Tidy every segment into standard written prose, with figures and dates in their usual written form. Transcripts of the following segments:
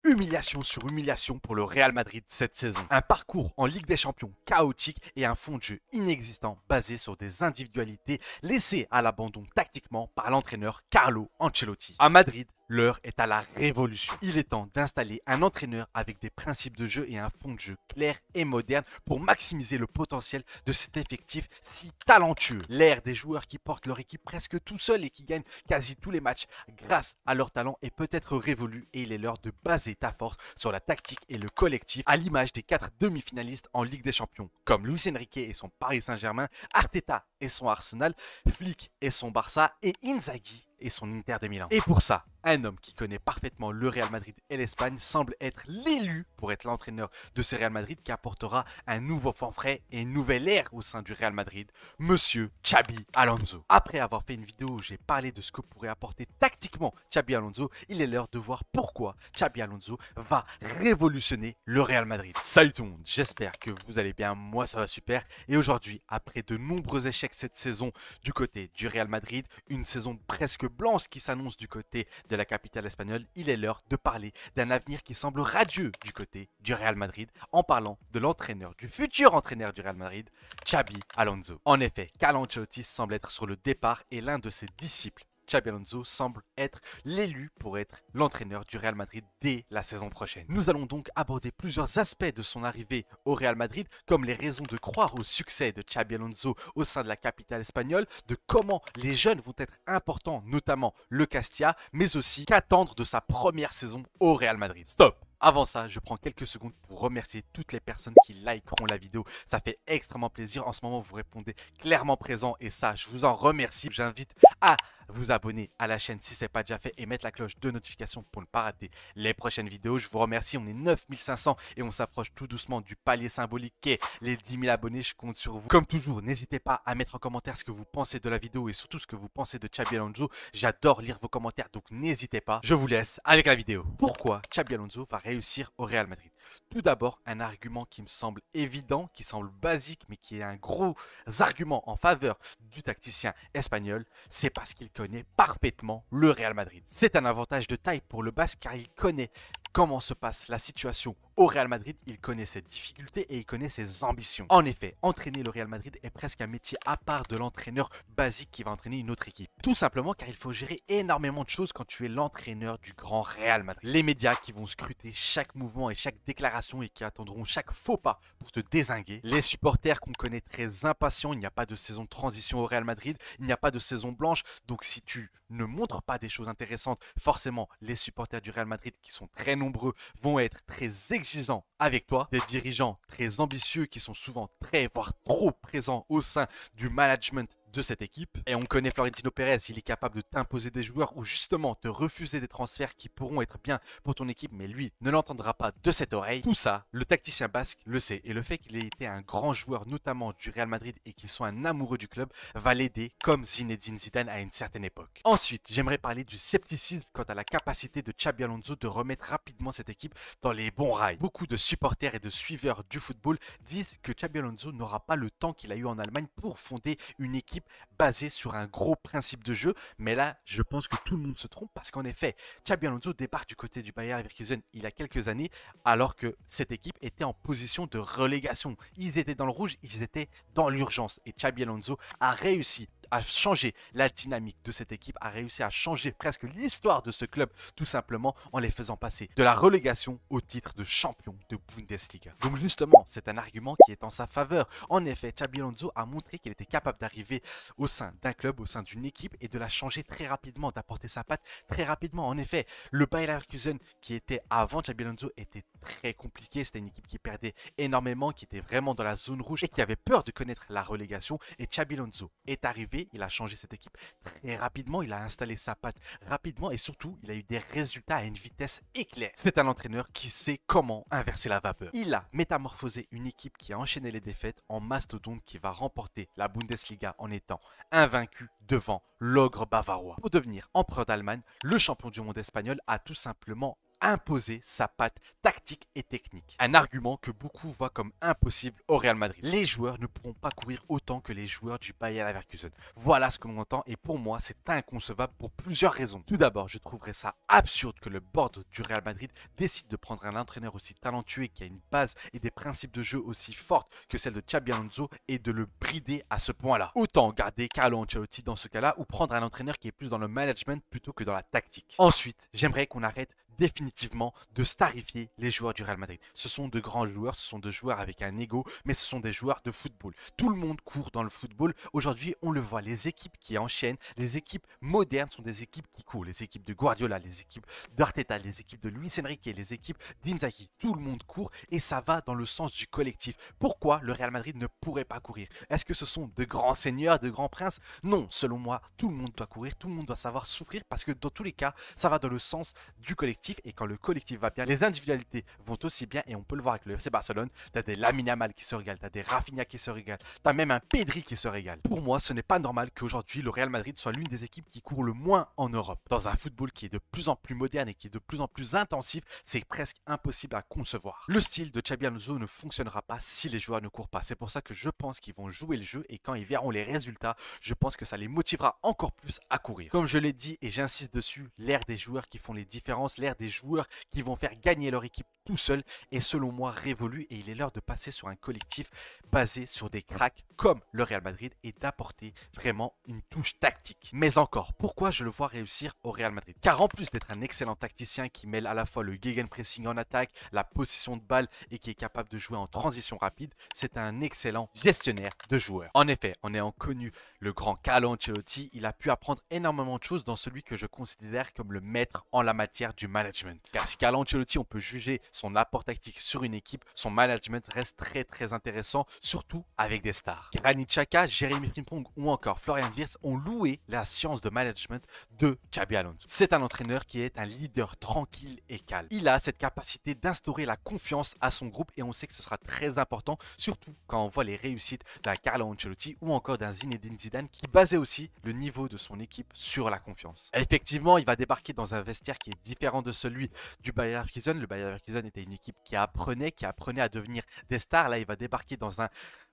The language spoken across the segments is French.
Humiliation sur humiliation pour le Real Madrid cette saison. Un parcours en Ligue des Champions chaotique et un fond de jeu inexistant basé sur des individualités laissées à l'abandon tactiquement par l'entraîneur Carlo Ancelotti. À Madrid, l'heure est à la révolution. Il est temps d'installer un entraîneur avec des principes de jeu et un fond de jeu clair et moderne pour maximiser le potentiel de cet effectif si talentueux. L'ère des joueurs qui portent leur équipe presque tout seuls et qui gagnent quasi tous les matchs grâce à leur talent est peut-être révolue et il est l'heure de baser ta force sur la tactique et le collectif à l'image des 4 demi-finalistes en Ligue des Champions comme Luis Enrique et son Paris Saint-Germain, Arteta et son Arsenal, Flick et son Barça et Inzaghi et son Inter de Milan. Et pour ça, un homme qui connaît parfaitement le Real Madrid et l'Espagne semble être l'élu pour être l'entraîneur de ce Real Madrid qui apportera un nouveau vent frais et une nouvelle ère au sein du Real Madrid, Monsieur Xabi Alonso. Après avoir fait une vidéo où j'ai parlé de ce que pourrait apporter tactiquement Xabi Alonso, il est l'heure de voir pourquoi Xabi Alonso va révolutionner le Real Madrid. Salut tout le monde, j'espère que vous allez bien, moi ça va super. Et aujourd'hui, après de nombreux échecs cette saison du côté du Real Madrid, une saison presque blanche qui s'annonce du côté de la capitale espagnole, il est l'heure de parler d'un avenir qui semble radieux du côté du Real Madrid en parlant de l'entraîneur, du futur entraîneur du Real Madrid, Xabi Alonso. En effet, Carlo Ancelotti semble être sur le départ et l'un de ses disciples, Xabi Alonso, semble être l'élu pour être l'entraîneur du Real Madrid dès la saison prochaine. Nous allons donc aborder plusieurs aspects de son arrivée au Real Madrid, comme les raisons de croire au succès de Xabi Alonso au sein de la capitale espagnole, de comment les jeunes vont être importants, notamment le Castilla, mais aussi qu'attendre de sa première saison au Real Madrid. Stop! Avant ça, je prends quelques secondes pour remercier toutes les personnes qui likeront la vidéo. Ça fait extrêmement plaisir. En ce moment, vous répondez clairement présent et ça, je vous en remercie. J'invite à vous abonner à la chaîne si ce n'est pas déjà fait et mettre la cloche de notification pour ne pas rater les prochaines vidéos. Je vous remercie. On est 9500 et on s'approche tout doucement du palier symbolique qui est les 10 000 abonnés. Je compte sur vous. Comme toujours, n'hésitez pas à mettre en commentaire ce que vous pensez de la vidéo et surtout ce que vous pensez de Xabi Alonso. J'adore lire vos commentaires, donc n'hésitez pas. Je vous laisse avec la vidéo. Pourquoi Xabi Alonso va réussir au Real Madrid? Tout d'abord, un argument qui me semble évident, qui semble basique, mais qui est un gros argument en faveur du tacticien espagnol, c'est parce qu'il connaît parfaitement le Real Madrid. C'est un avantage de taille pour le Basque car il connaît comment se passe la situation au Real Madrid, il connaît ses difficultés et il connaît ses ambitions. En effet, entraîner le Real Madrid est presque un métier à part de l'entraîneur basique qui va entraîner une autre équipe. Tout simplement car il faut gérer énormément de choses quand tu es l'entraîneur du grand Real Madrid. Les médias qui vont scruter chaque mouvement et chaque déclaration et qui attendront chaque faux pas pour te dézinguer. Les supporters qu'on connaît très impatients, il n'y a pas de saison de transition au Real Madrid, il n'y a pas de saison blanche, donc si tu ne montres pas des choses intéressantes, forcément les supporters du Real Madrid qui sont très nombreux vont être très exigeants avec toi, des dirigeants très ambitieux qui sont souvent très voire trop présents au sein du management de cette équipe. Et on connaît Florentino Pérez, il est capable de t'imposer des joueurs ou justement te refuser des transferts qui pourront être bien pour ton équipe, mais lui ne l'entendra pas de cette oreille. Tout ça, le tacticien basque le sait et le fait qu'il ait été un grand joueur notamment du Real Madrid et qu'il soit un amoureux du club va l'aider comme Zinedine Zidane à une certaine époque. Ensuite, j'aimerais parler du scepticisme quant à la capacité de Xabi Alonso de remettre rapidement cette équipe dans les bons rails. Beaucoup de supporters et de suiveurs du football disent que Xabi Alonso n'aura pas le temps qu'il a eu en Allemagne pour fonder une équipe basé sur un gros principe de jeu, mais là je pense que tout le monde se trompe parce qu'en effet Xabi Alonso débarque du côté du Bayer Leverkusen il y a quelques années alors que cette équipe était en position de relégation. Ils étaient dans le rouge, ils étaient dans l'urgence et Xabi Alonso a réussi à changer la dynamique de cette équipe, a réussi à changer presque l'histoire de ce club tout simplement en les faisant passer de la relégation au titre de champion de Bundesliga. Donc justement, c'est un argument qui est en sa faveur. En effet, Xabi Alonso a montré qu'il était capable d'arriver au sein d'un club, au sein d'une équipe et de la changer très rapidement, d'apporter sa patte très rapidement. En effet, le Bayer Leverkusen qui était avant Xabi Alonso était très compliqué. C'était une équipe qui perdait énormément, qui était vraiment dans la zone rouge et qui avait peur de connaître la relégation. Et Xabi Alonso est arrivé, il a changé cette équipe très rapidement, il a installé sa patte rapidement et surtout, il a eu des résultats à une vitesse éclair. C'est un entraîneur qui sait comment inverser la vapeur. Il a métamorphosé une équipe qui a enchaîné les défaites en mastodonte qui va remporter la Bundesliga en étant invaincu devant l'ogre bavarois. Pour devenir empereur d'Allemagne, le champion du monde espagnol a tout simplement imposer sa patte tactique et technique. Un argument que beaucoup voient comme impossible au Real Madrid. Les joueurs ne pourront pas courir autant que les joueurs du Bayer Leverkusen. Voilà ce que l'on entend et pour moi c'est inconcevable pour plusieurs raisons. Tout d'abord, je trouverais ça absurde que le board du Real Madrid décide de prendre un entraîneur aussi talentueux qui a une base et des principes de jeu aussi fortes que celle de Xabi Alonso et de le brider à ce point-là. Autant garder Carlo Ancelotti dans ce cas-là ou prendre un entraîneur qui est plus dans le management plutôt que dans la tactique. Ensuite, j'aimerais qu'on arrête définitivement de starifier les joueurs du Real Madrid. Ce sont de grands joueurs, ce sont de joueurs avec un ego, mais ce sont des joueurs de football. Tout le monde court dans le football. Aujourd'hui, on le voit, les équipes qui enchaînent, les équipes modernes sont des équipes qui courent. Les équipes de Guardiola, les équipes d'Arteta, les équipes de Luis Enrique, les équipes d'Inzaghi. Tout le monde court et ça va dans le sens du collectif. Pourquoi le Real Madrid ne pourrait pas courir? Est-ce que ce sont de grands seigneurs, de grands princes? Non, selon moi, tout le monde doit courir, tout le monde doit savoir souffrir parce que dans tous les cas, ça va dans le sens du collectif. Et quand le collectif va bien, les individualités vont aussi bien et on peut le voir avec le FC Barcelone. T'as des Lamine Yamal qui se régalent, t'as des Rafinha qui se régalent, t'as même un Pedri qui se régale. Pour moi, ce n'est pas normal qu'aujourd'hui le Real Madrid soit l'une des équipes qui court le moins en Europe. Dans un football qui est de plus en plus moderne et qui est de plus en plus intensif, c'est presque impossible à concevoir. Le style de Xabi Alonso ne fonctionnera pas si les joueurs ne courent pas. C'est pour ça que je pense qu'ils vont jouer le jeu et quand ils verront les résultats, je pense que ça les motivera encore plus à courir. Comme je l'ai dit et j'insiste dessus, l'ère des joueurs qui font les différences, l'ère des joueurs qui vont faire gagner leur équipe tout seul est selon moi révolue et il est l'heure de passer sur un collectif basé sur des cracks comme le Real Madrid et d'apporter vraiment une touche tactique. Mais encore, pourquoi je le vois réussir au Real Madrid? Car en plus d'être un excellent tacticien qui mêle à la fois le gegenpressing en attaque, la possession de balle et qui est capable de jouer en transition rapide, c'est un excellent gestionnaire de joueurs. En effet, en ayant connu le grand Carlo Ancelotti, il a pu apprendre énormément de choses dans celui que je considère comme le maître en la matière du management. Car si Carlo Ancelotti, on peut juger son apport tactique sur une équipe, son management reste très intéressant, surtout avec des stars. Granit Xhaka, Jérémy Frimpong ou encore Florian Wirtz ont loué la science de management de Xabi Alonso. C'est un entraîneur qui est un leader tranquille et calme. Il a cette capacité d'instaurer la confiance à son groupe et on sait que ce sera très important, surtout quand on voit les réussites d'un Carlo Ancelotti ou encore d'un Zinedine Zidane qui basait aussi le niveau de son équipe sur la confiance. Effectivement, il va débarquer dans un vestiaire qui est différent de celui du Bayer Leverkusen. Le Bayer Leverkusen était une équipe qui apprenait à devenir des stars. Là, il va débarquer dans un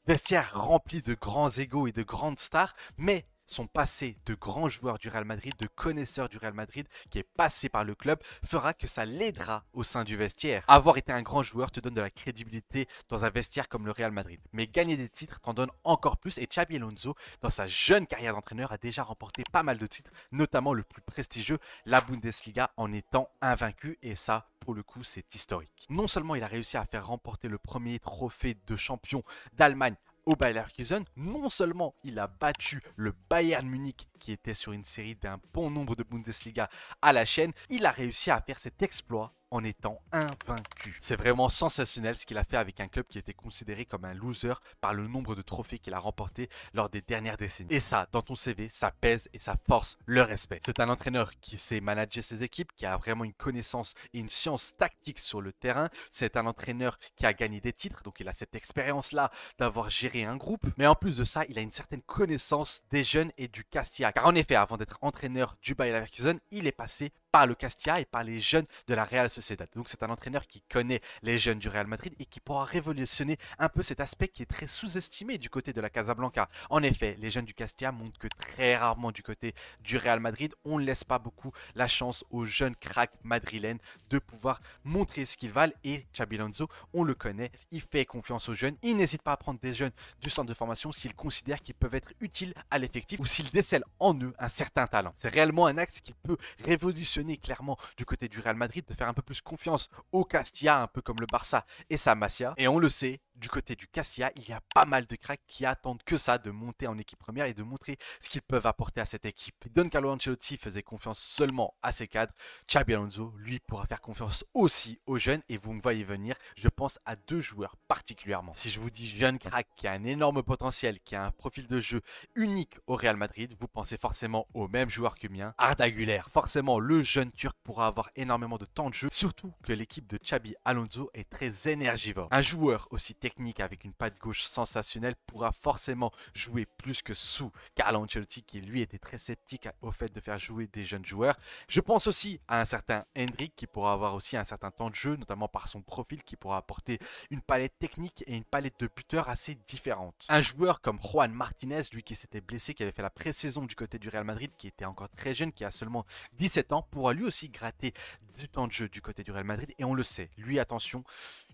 vestiaire rempli de grands égos et de grandes stars, mais son passé de grand joueur du Real Madrid, de connaisseur du Real Madrid, qui est passé par le club, fera que ça l'aidera au sein du vestiaire. Avoir été un grand joueur te donne de la crédibilité dans un vestiaire comme le Real Madrid. Mais gagner des titres t'en donne encore plus et Xabi Alonso, dans sa jeune carrière d'entraîneur, a déjà remporté pas mal de titres, notamment le plus prestigieux, la Bundesliga, en étant invaincu et ça, pour le coup, c'est historique. Non seulement il a réussi à faire remporter le premier trophée de champion d'Allemagne au Bayer Leverkusen, non seulement il a battu le Bayern Munich qui était sur une série d'un bon nombre de Bundesliga à la chaîne, il a réussi à faire cet exploit en étant invaincu. C'est vraiment sensationnel ce qu'il a fait avec un club qui était considéré comme un loser par le nombre de trophées qu'il a remportés lors des dernières décennies. Et ça, dans ton CV, ça pèse et ça force le respect. C'est un entraîneur qui sait manager ses équipes, qui a vraiment une connaissance et une science tactique sur le terrain. C'est un entraîneur qui a gagné des titres, donc il a cette expérience-là d'avoir géré un groupe. Mais en plus de ça, il a une certaine connaissance des jeunes et du Castilla. Car en effet, avant d'être entraîneur du Bayer Leverkusen, il est passé par le Castilla et par les jeunes de la Real Sociedad. Donc c'est un entraîneur qui connaît les jeunes du Real Madrid et qui pourra révolutionner un peu cet aspect qui est très sous-estimé du côté de la Casablanca. En effet, les jeunes du Castilla montent que très rarement du côté du Real Madrid. On ne laisse pas beaucoup la chance aux jeunes cracks madrilènes de pouvoir montrer ce qu'ils valent et Xabi Alonso, on le connaît, il fait confiance aux jeunes. Il n'hésite pas à prendre des jeunes du centre de formation s'il considère qu'ils peuvent être utiles à l'effectif ou s'il décèle en eux un certain talent. C'est réellement un axe qui peut révolutionner clairement du côté du Real Madrid, de faire un peu plus confiance au Castilla, un peu comme le Barça et sa Masia. Et on le sait, du côté du Castilla, il y a pas mal de cracks qui attendent que ça, de monter en équipe première et de montrer ce qu'ils peuvent apporter à cette équipe. Don Carlo Ancelotti faisait confiance seulement à ses cadres. Xabi Alonso, lui, pourra faire confiance aussi aux jeunes et vous me voyez venir, je pense à deux joueurs particulièrement. Si je vous dis jeune crack qui a un énorme potentiel, qui a un profil de jeu unique au Real Madrid, vous pensez forcément au même joueur que mien, Arda Güler. Forcément, le jeune turc pourra avoir énormément de temps de jeu, surtout que l'équipe de Xabi Alonso est très énergivore. Un joueur aussi technique avec une patte gauche sensationnelle pourra forcément jouer plus que sous Carlo Ancelotti qui lui était très sceptique au fait de faire jouer des jeunes joueurs. Je pense aussi à un certain Hendrick qui pourra avoir aussi un certain temps de jeu, notamment par son profil qui pourra apporter une palette technique et une palette de buteurs assez différente. Un joueur comme Juan Martinez, lui qui s'était blessé, qui avait fait la pré-saison du côté du Real Madrid, qui était encore très jeune, qui a seulement 17 ans, pourra lui aussi gratter du temps de jeu du côté du Real Madrid. Et on le sait, lui attention,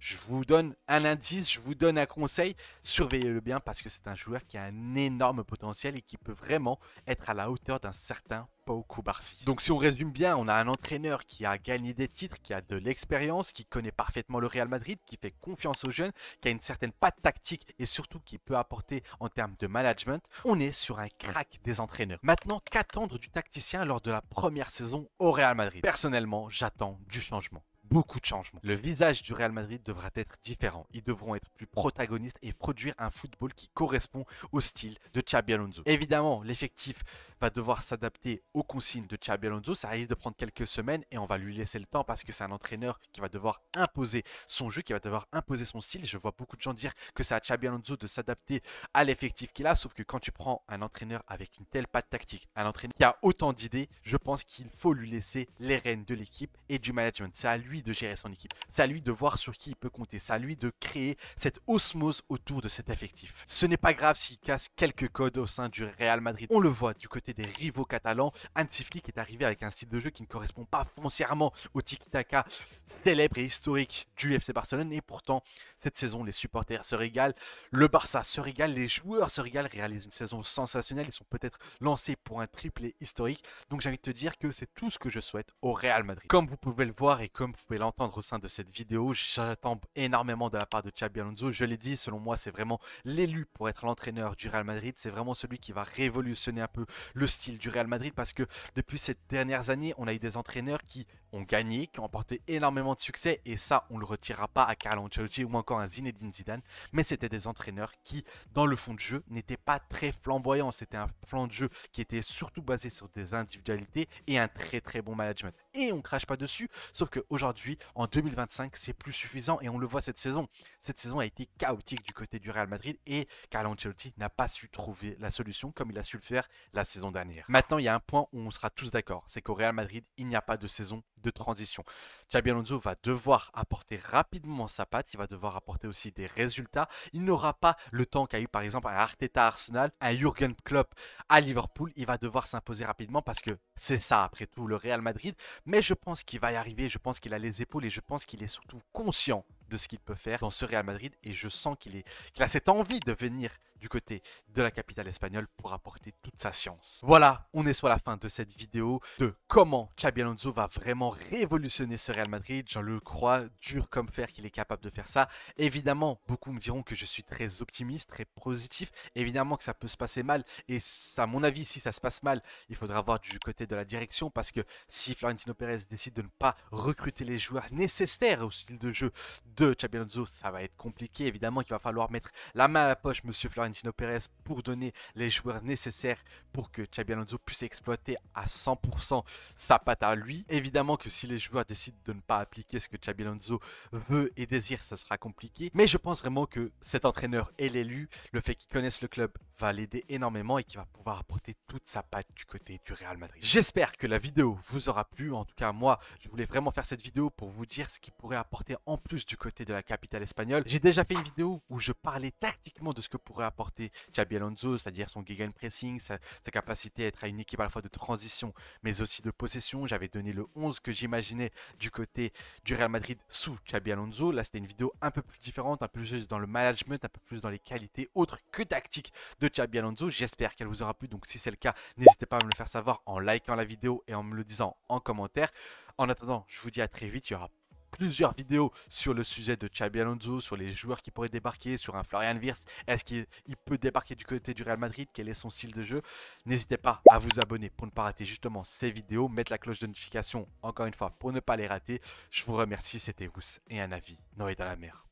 je vous donne un indice, je vous donne un conseil, surveillez-le bien parce que c'est un joueur qui a un énorme potentiel et qui peut vraiment être à la hauteur d'un certain Pau Cubarsí. Donc si on résume bien, on a un entraîneur qui a gagné des titres, qui a de l'expérience, qui connaît parfaitement le Real Madrid, qui fait confiance aux jeunes, qui a une certaine patte tactique et surtout qui peut apporter en termes de management. On est sur un crack des entraîneurs. Maintenant, qu'attendre du tacticien lors de la première saison au Real Madrid? Personnellement, j'attends du changement. Beaucoup de changements. Le visage du Real Madrid devra être différent. Ils devront être plus protagonistes et produire un football qui correspond au style de Xabi Alonso. Évidemment, l'effectif va devoir s'adapter aux consignes de Xabi Alonso. Ça risque de prendre quelques semaines et on va lui laisser le temps parce que c'est un entraîneur qui va devoir imposer son jeu, qui va devoir imposer son style. Je vois beaucoup de gens dire que c'est à Xabi Alonso de s'adapter à l'effectif qu'il a, sauf que quand tu prends un entraîneur avec une telle patte tactique, un entraîneur qui a autant d'idées, je pense qu'il faut lui laisser les rênes de l'équipe et du management. C'est à lui de gérer son équipe. C'est à lui de voir sur qui il peut compter. C'est à lui de créer cette osmose autour de cet effectif. Ce n'est pas grave s'il casse quelques codes au sein du Real Madrid. On le voit du côté des rivaux catalans. Hansi Flick est arrivé avec un style de jeu qui ne correspond pas foncièrement au tiki-taka célèbre et historique du FC Barcelone. Et pourtant, cette saison, les supporters se régalent. Le Barça se régale. Les joueurs se régalent. Réalisent une saison sensationnelle. Ils sont peut-être lancés pour un triplé historique. Donc j'ai envie de te dire que c'est tout ce que je souhaite au Real Madrid. Comme vous pouvez le voir et comme vous pouvez l'entendre au sein de cette vidéo, j'attends énormément de la part de Xabi Alonso. Je l'ai dit, selon moi, c'est vraiment l'élu pour être l'entraîneur du Real Madrid. C'est vraiment celui qui va révolutionner un peu le style du Real Madrid parce que depuis ces dernières années, on a eu des entraîneurs qui ont gagné, qui ont apporté énormément de succès et ça, on ne le retirera pas à Carlo Ancelotti ou encore à Zinedine Zidane, mais c'était des entraîneurs qui, dans le fond de jeu, n'étaient pas très flamboyants. C'était un plan de jeu qui était surtout basé sur des individualités et un très bon management. Et on crache pas dessus, sauf qu'aujourd'hui, en 2025, c'est plus suffisant et on le voit cette saison. Cette saison a été chaotique du côté du Real Madrid et Carlo Ancelotti n'a pas su trouver la solution comme il a su le faire la saison dernière. Maintenant, il y a un point où on sera tous d'accord, c'est qu'au Real Madrid, il n'y a pas de saison de transition. Xabi Alonso va devoir apporter rapidement sa patte, il va devoir apporter aussi des résultats. Il n'aura pas le temps qu'a eu par exemple un Arteta à Arsenal, un Jürgen Klopp à Liverpool. Il va devoir s'imposer rapidement parce que c'est ça après tout le Real Madrid. Mais je pense qu'il va y arriver, je pense qu'il a les épaules et je pense qu'il est surtout conscient de ce qu'il peut faire dans ce Real Madrid et je sens qu'il a cette envie de venir du côté de la capitale espagnole pour apporter toute sa science. Voilà, on est sur la fin de cette vidéo de comment Xabi Alonso va vraiment révolutionner ce Real Madrid. Je le crois dur comme fer qu'il est capable de faire ça. Évidemment, beaucoup me diront que je suis très optimiste, très positif. Évidemment que ça peut se passer mal et à mon avis, si ça se passe mal, il faudra voir du côté de la direction parce que si Florentino Pérez décide de ne pas recruter les joueurs nécessaires au style de jeu de Xabi Alonso, ça va être compliqué. Évidemment qu'il va falloir mettre la main à la poche, monsieur Florentino Pérez, pour donner les joueurs nécessaires pour que Xabi Alonso puisse exploiter à 100% sa patte à lui. Évidemment que si les joueurs décident de ne pas appliquer ce que Xabi Alonso veut et désire, ça sera compliqué. Mais je pense vraiment que cet entraîneur est l'élu. Le fait qu'il connaisse le club va l'aider énormément et qu'il va pouvoir apporter toute sa patte du côté du Real Madrid. J'espère que la vidéo vous aura plu. En tout cas, moi, je voulais vraiment faire cette vidéo pour vous dire ce qu'il pourrait apporter en plus du côté de la capitale espagnole. J'ai déjà fait une vidéo où je parlais tactiquement de ce que pourrait apporter Xabi Alonso, c'est-à-dire son gegenpressing, sa capacité à être à une équipe à la fois de transition mais aussi de possession. J'avais donné le 11 que j'imaginais du côté du Real Madrid sous Xabi Alonso. Là, c'était une vidéo un peu plus différente, un peu plus dans le management, un peu plus dans les qualités autres que tactiques de Xabi Alonso. J'espère qu'elle vous aura plu. Donc si c'est le cas, n'hésitez pas à me le faire savoir en likant la vidéo et en me le disant en commentaire. En attendant, je vous dis à très vite. Il y aura plusieurs vidéos sur le sujet de Xabi Alonso, sur les joueurs qui pourraient débarquer, sur un Florian Wirtz. Est-ce qu'il peut débarquer du côté du Real Madrid? Quel est son style de jeu? N'hésitez pas à vous abonner pour ne pas rater justement ces vidéos. Mettre la cloche de notification encore une fois pour ne pas les rater. Je vous remercie, c'était Ous et un avis Noé dans la mer.